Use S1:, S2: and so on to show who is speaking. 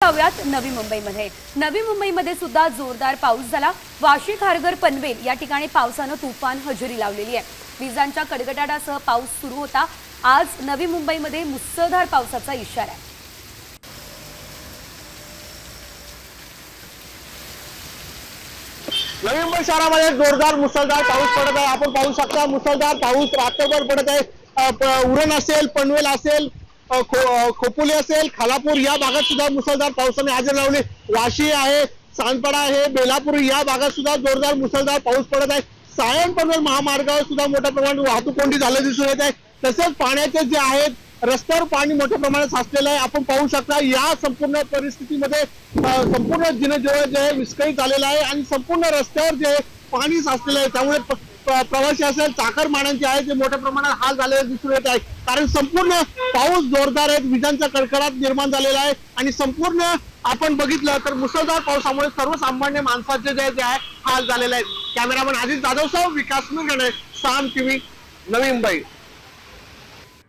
S1: जाऊयात नवी मुंबईमध्ये। नवी मुंबईमध्ये सुद्धा जोरदार पाऊस झाला। वाशी, खारघर, पनवेल या ठिकाणी पावसानं तुफान हजेरी लावलेली आहे। विजांच्या कडकडाटासह पाऊस सुरू होता। आज नवी मुंबईमध्ये मुसळधार पावसाचा इशारा आहे।
S2: नवी मुंबई शहरामध्ये जोरदार मुसळधार पाऊस पडत आहे। आपण पाहू शकता मुसळधार पाऊस रात्रभर पडत आहे। उरण असेल, पनवेल असेल, खोपोली असेल, खालापूर या भागात सुद्धा मुसळधार पावसाने हजेरी लावली। वाशी आहे, सांदपाडा आहे, बेलापूर या भागात सुद्धा जोरदार मुसळधार पाऊस पडत आहे। सायन पनवेल महामार्गावर सुद्धा मोठ्या प्रमाणात वाहतूक कोंडी झाल्याचे दिसून येत आहे। तसेच पाण्याचे जे आहेत रस्त्यावर पाणी मोठ्या प्रमाणात साचलेलं आहे। आपण पाहू शकता या संपूर्ण परिस्थितीमध्ये संपूर्ण जनजीवन जे आहे विस्कळीत झालेलं आहे आणि संपूर्ण रस्त्यावर जे पाणी साचलेलं आहे। त्यामुळे प्रवासी असेल, चाकरमान्यांचे आहे जे मोठ्या प्रमाणात हाल झालेले दिसून येत आहे। कारण संपूर्ण पाऊस जोरदार आहे, विजांचा कडकडाट निर्माण झालेला आहे आणि संपूर्ण आपण बघितलं तर मुसळधार पावसामुळे सर्वसामान्य माणसाचे जे आहे हाल झालेले आहेत। कॅमेरामन अजित जाधव सह विकास मुरगणे, साम टीव्ही, नवी मुंबई।